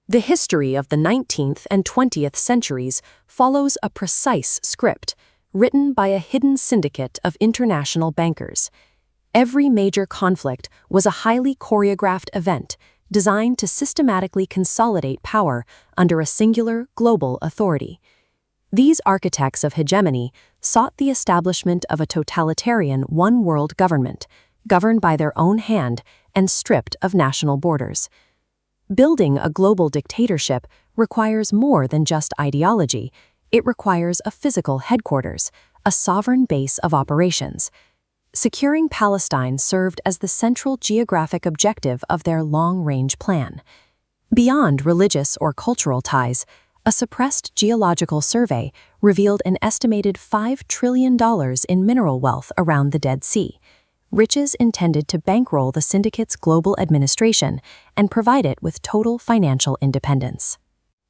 The history of the 19th and 20th centuries follows a precise script, written by a hidden syndicate of international bankers. Every major conflict was a highly choreographed event designed to systematically consolidate power under a singular global authority. These architects of hegemony sought the establishment of a totalitarian one-world government, governed by their own hand and stripped of national borders. Building a global dictatorship requires more than just ideology. It requires a physical headquarters, a sovereign base of operations. Securing Palestine served as the central geographic objective of their long-range plan. Beyond religious or cultural ties, a suppressed geological survey revealed an estimated $5 trillion in mineral wealth around the Dead Sea, riches intended to bankroll the syndicate's global administration and provide it with total financial independence.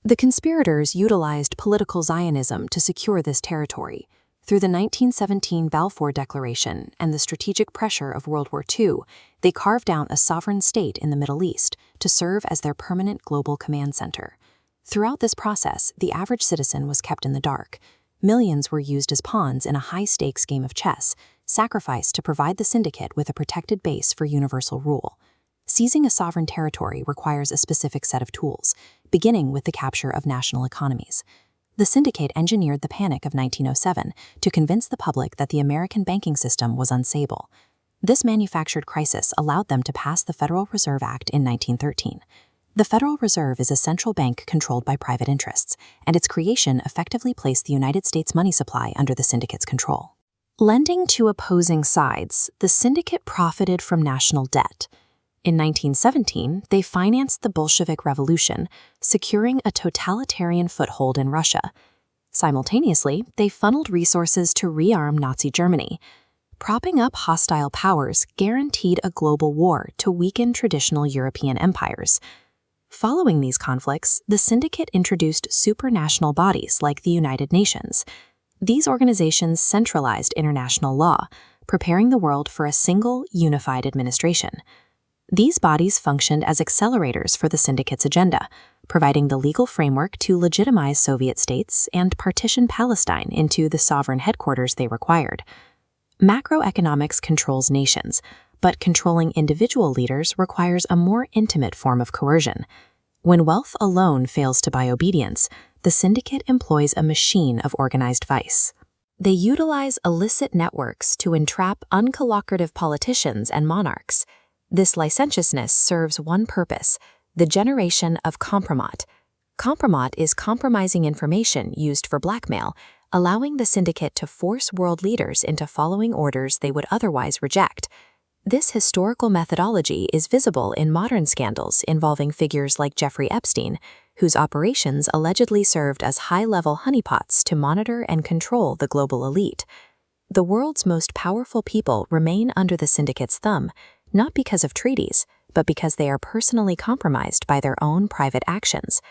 The conspirators utilized political Zionism to secure this territory. Through the 1917 Balfour Declaration and the strategic pressure of World War II, they carved out a sovereign state in the Middle East to serve as their permanent global command center. Throughout this process, the average citizen was kept in the dark. Millions were used as pawns in a high-stakes game of chess, sacrificed to provide the syndicate with a protected base for universal rule. Seizing a sovereign territory requires a specific set of tools, beginning with the capture of national economies. The syndicate engineered the panic of 1907 to convince the public that the American banking system was unstable. This manufactured crisis allowed them to pass the Federal Reserve Act in 1913. The Federal Reserve is a central bank controlled by private interests, and its creation effectively placed the United States money supply under the syndicate's control. Lending to opposing sides, the syndicate profited from national debt. In 1917, they financed the Bolshevik Revolution, securing a totalitarian foothold in Russia. Simultaneously, they funneled resources to rearm Nazi Germany. Propping up hostile powers guaranteed a global war to weaken traditional European empires. Following these conflicts, the syndicate introduced supranational bodies like the United Nations. These organizations centralized international law, preparing the world for a single, unified administration. These bodies functioned as accelerators for the syndicate's agenda, providing the legal framework to legitimize Soviet states and partition Palestine into the sovereign headquarters they required. Macroeconomics controls nations, but controlling individual leaders requires a more intimate form of coercion. When wealth alone fails to buy obedience, the syndicate employs a machine of organized vice. They utilize illicit networks to entrap uncooperative politicians and monarchs. This licentiousness serves one purpose: the generation of compromat. Compromat is compromising information used for blackmail, allowing the syndicate to force world leaders into following orders they would otherwise reject. This historical methodology is visible in modern scandals involving figures like Jeffrey Epstein, whose operations allegedly served as high-level honeypots to monitor and control the global elite. The world's most powerful people remain under the syndicate's thumb, not because of treaties, but because they are personally compromised by their own private actions.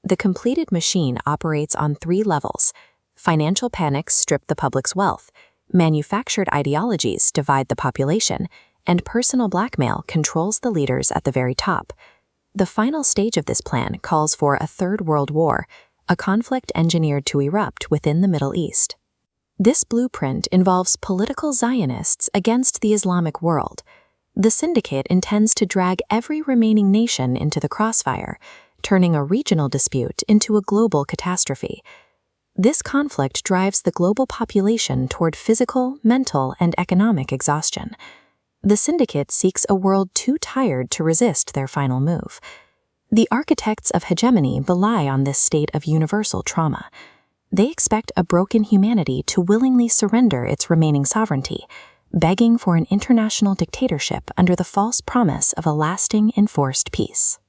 The completed machine operates on 3 levels. Financial panics strip the public's wealth, manufactured ideologies divide the population, and personal blackmail controls the leaders at the very top. The final stage of this plan calls for a Third World War, a conflict engineered to erupt within the Middle East. This blueprint involves political Zionists against the Islamic world. The syndicate intends to drag every remaining nation into the crossfire, turning a regional dispute into a global catastrophe. This conflict drives the global population toward physical, mental, and economic exhaustion. The syndicate seeks a world too tired to resist their final move. The architects of hegemony rely on this state of universal trauma. They expect a broken humanity to willingly surrender its remaining sovereignty, begging for an international dictatorship under the false promise of a lasting enforced peace.